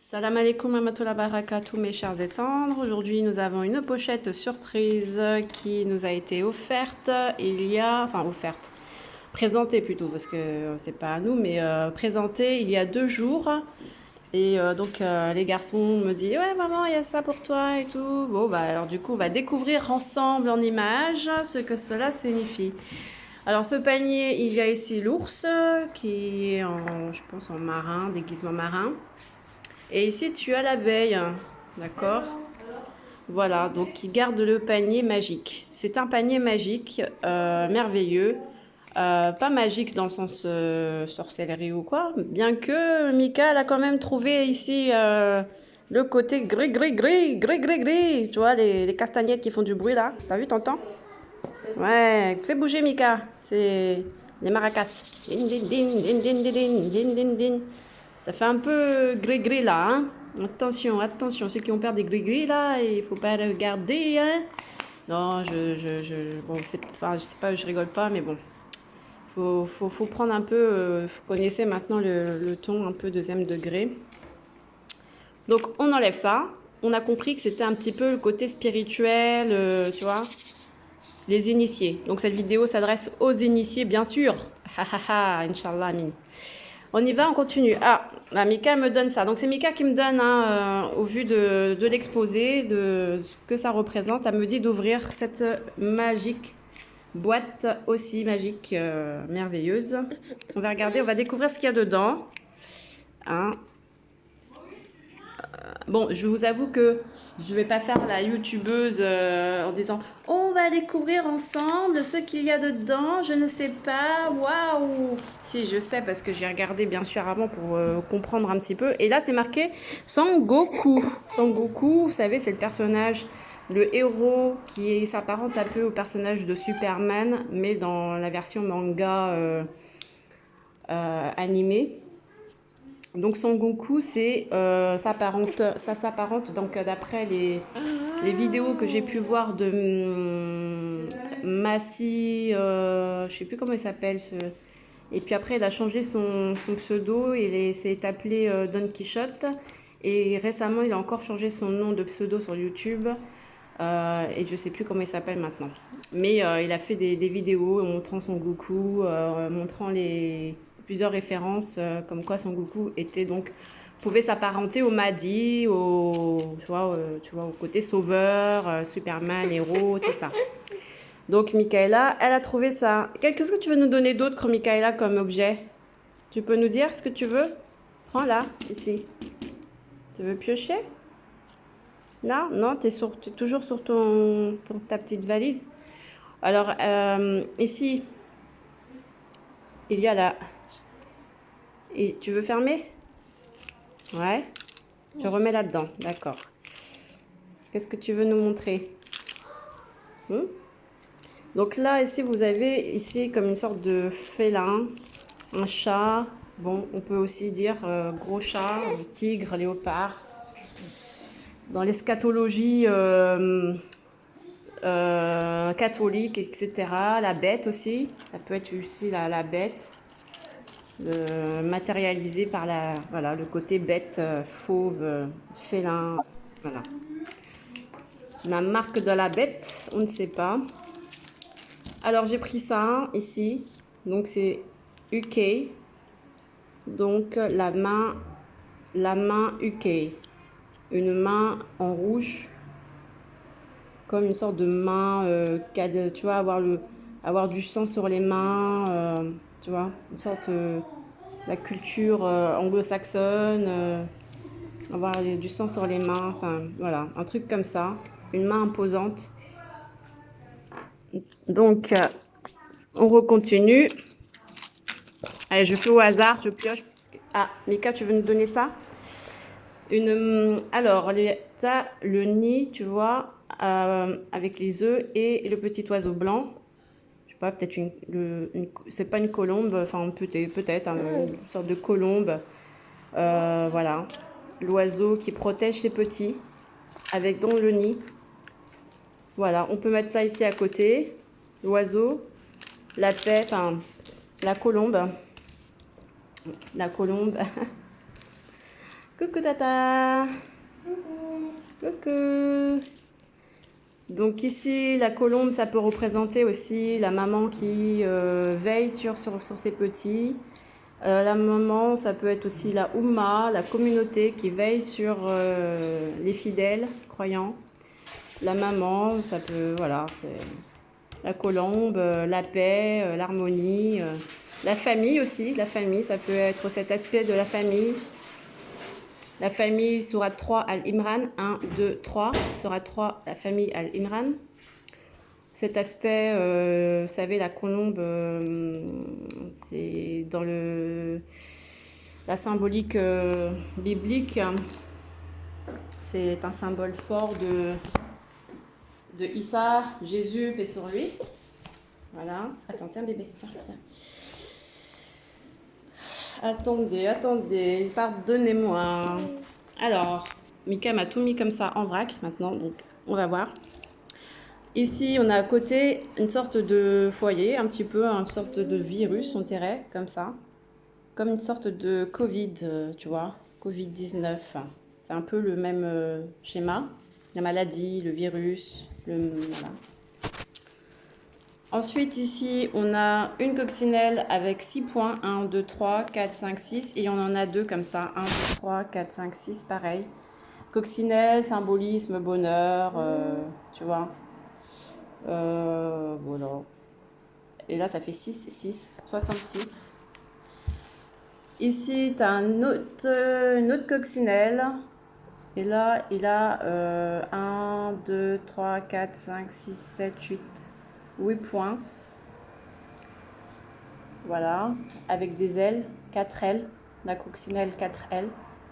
Salam alaikum wa baraka, tous mes chers et tendres. Aujourd'hui, nous avons une pochette surprise qui nous a été offerte. Offerte, présentée plutôt, parce que c'est pas à nous, mais présentée il y a 2 jours. Et les garçons me disent ouais maman, il y a ça pour toi et tout. Bon bah alors du coup, on va découvrir ensemble en images ce que cela signifie. Alors ce panier, il y a ici l'ours qui est je pense en marin, déguisement marin. Et ici, tu as l'abeille, d'accord? Voilà, donc il garde le panier magique. C'est un panier magique, merveilleux. Pas magique dans le sens sorcellerie ou quoi, bien que Mika elle a quand même trouvé ici le côté gris, gris, gris, gris, gris, gris. Tu vois, les castagnettes qui font du bruit là. T'as vu, t'entends? Ouais, fais bouger Mika. C'est les maracas. Din, din, din, din, din, din, din, din, din, din. Ça fait un peu gris-gris là, hein. Attention, attention, ceux qui ont peur des gris-gris là, il faut pas regarder, hein. Non, bon, je sais pas, je rigole pas, mais bon, faut prendre un peu, vous connaissez maintenant le ton un peu deuxième degré. Donc on enlève ça. On a compris que c'était un petit peu le côté spirituel, tu vois, les initiés. Donc cette vidéo s'adresse aux initiés, bien sûr. Ha ha ha, Inch'Allah, amin. On y va, on continue. Ah, là, Mika me donne ça. Donc c'est Mika qui me donne, hein, au vu de l'exposé, de ce que ça représente, elle me dit d'ouvrir cette magique boîte aussi magique, merveilleuse. On va regarder, on va découvrir ce qu'il y a dedans. Hein. Bon, je vous avoue que je vais pas faire la youtubeuse en disant on va découvrir ensemble ce qu'il y a dedans, je ne sais pas, waouh. Si, je sais parce que j'ai regardé bien sûr avant pour comprendre un petit peu. Et là, c'est marqué Sangoku. Sangoku, vous savez, c'est le personnage, le héros qui s'apparente un peu au personnage de Superman, mais dans la version manga animée. Donc Son Goku, ça s'apparente donc d'après les vidéos que j'ai pu voir de Massi, je sais plus comment il s'appelle. Et puis après, il a changé son pseudo, s'est appelé Don Quichotte. Et récemment, il a encore changé son nom de pseudo sur YouTube. Et je sais plus comment il s'appelle maintenant. Mais il a fait des vidéos montrant Son Goku, montrant plusieurs références comme quoi Son Goku pouvait s'apparenter au Mahdi, tu vois, au côté sauveur, Superman, héros, tout ça. Donc Michaela, elle a trouvé ça. Qu'est-ce que tu veux nous donner d'autre, Michaela, comme objet? Tu peux nous dire ce que tu veux? Prends là, ici. Tu veux piocher? Non, non, t'es toujours sur ta petite valise. Alors, ici, il y a la... Et tu veux fermer? Ouais. Tu remets là-dedans, d'accord. Qu'est-ce que tu veux nous montrer? Donc là, ici, vous avez ici comme une sorte de félin, un chat. Bon, on peut aussi dire gros chat, tigre, léopard. Dans l'eschatologie catholique, etc. La bête aussi, ça peut être aussi la bête, matérialisée par voilà, le côté bête, fauve, félin. Voilà. La marque de la bête, on ne sait pas. Alors j'ai pris ça ici, donc c'est UK, donc la main UK, une main en rouge, comme une sorte de main, tu vois, avoir du sang sur les mains, tu vois, une sorte la culture anglo-saxonne, avoir du sang sur les mains, enfin voilà, un truc comme ça, une main imposante. Donc on recontinue. Allez, je fais au hasard, je pioche. Ah, Mika, tu veux nous donner ça? Alors, t'as le nid, tu vois, avec les œufs et le petit oiseau blanc. Je sais pas, peut-être c'est pas une colombe, enfin peut-être une sorte de colombe. Voilà, l'oiseau qui protège ses petits avec dans le nid. Voilà, on peut mettre ça ici à côté. L'oiseau, la paix, enfin la colombe. La colombe. Coucou Tata. Coucou. Donc ici, la colombe, ça peut représenter aussi la maman qui veille sur ses petits. La maman, ça peut être aussi la Oumma, la communauté qui veille sur les fidèles croyants. La maman, ça peut, voilà, c'est la colombe, la paix, l'harmonie. La famille aussi, la famille, ça peut être cet aspect de la famille. La famille Sourate 3 Al-Imran, 1, 2, 3, Sourate 3, la famille Al-Imran. Cet aspect, vous savez, la colombe, c'est dans la symbolique biblique. C'est un symbole fort de Issa, Jésus, paix sur lui. Voilà. Attends, tiens bébé, tiens. Attendez, pardonnez-moi. Alors, Mika m'a tout mis comme ça en vrac maintenant, donc on va voir. Ici, on a à côté une sorte de foyer, un petit peu, une sorte de virus, on dirait, comme ça. Comme une sorte de Covid, tu vois, Covid-19. C'est un peu le même schéma. La maladie, le virus, voilà. Ensuite, ici, on a une coccinelle avec 6 points. 1, 2, 3, 4, 5, 6. Et on en a deux comme ça. 1, 2, 3, 4, 5, 6. Pareil. Coccinelle, symbolisme, bonheur, tu vois. Voilà. Et là, ça fait 6, 6, 66. Ici, tu as une autre coccinelle. Et là, il a 1, 2, 3, 4, 5, 6, 7, 8 points. Voilà. Avec des ailes, 4 ailes. La coccinelle, 4 ailes.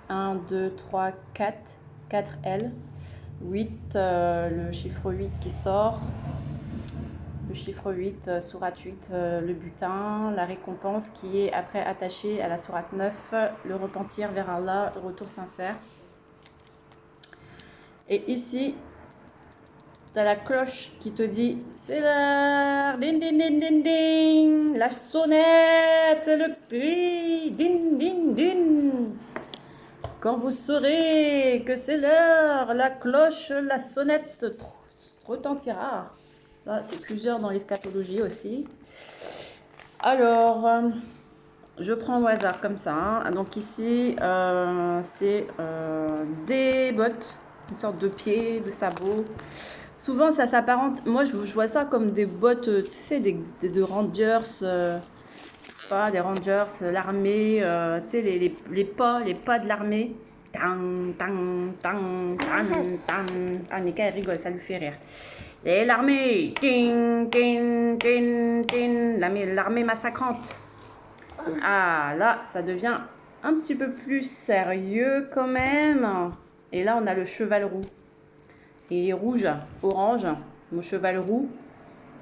1, 2, 3, 4. 4 ailes. 8, le chiffre 8 qui sort. Le chiffre 8, sourate 8, le butin, la récompense qui est après attachée à la sourate 9, le repentir vers Allah, le retour sincère. Et ici, tu as la cloche qui te dit c'est l'heure, ding ding ding ding ding, la sonnette, le cri, ding ding ding. Quand vous saurez que c'est l'heure, la cloche, la sonnette retentira. Ça, c'est plusieurs dans l'eschatologie aussi. Alors, je prends au hasard comme ça. Hein. Donc ici, c'est des bottes, une sorte de pied, de sabot. Souvent, ça s'apparente. Moi, je vois ça comme des bottes, tu sais, de rangers, pas des rangers, l'armée, tu sais, les pas de l'armée. Tang, tang, tang, tang, tang. Ah, Mika, elle rigole, ça lui fait rire. Et l'armée, ting, ting, ting, ting, l'armée massacrante. Ah, là, ça devient un petit peu plus sérieux quand même. Et là, on a le cheval roux. Et rouge, orange, mon cheval roux.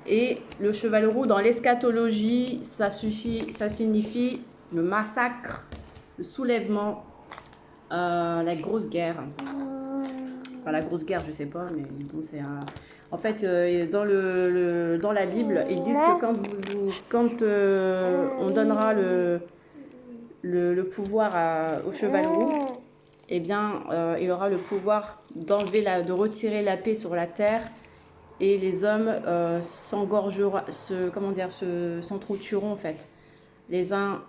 Et le cheval roux, dans l'eschatologie, ça signifie le massacre, le soulèvement, la grosse guerre. Enfin, la grosse guerre, je sais pas, mais bon, c'est un... En fait, dans la Bible, ils disent que quand on donnera le pouvoir au cheval roux, eh bien, il aura le pouvoir de retirer la paix sur la terre, et les hommes s'entretueront en fait, les uns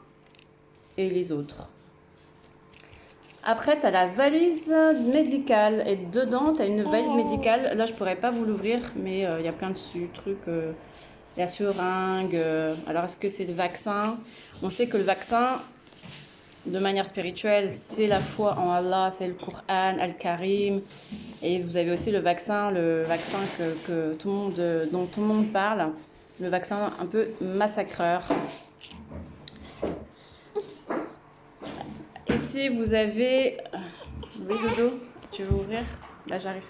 et les autres. Après, tu as la valise médicale. Et dedans, tu as une valise médicale. Là, je ne pourrais pas vous l'ouvrir, mais il y a plein de trucs. La seringue. Alors, est-ce que c'est le vaccin? On sait que le vaccin, de manière spirituelle, c'est la foi en Allah, c'est le Coran, Al-Karim. Et vous avez aussi le vaccin dont tout le monde parle. Le vaccin un peu massacreur. Ici, vous avez... Oui, Dodo, tu veux ouvrir? Là, j'arrive pas.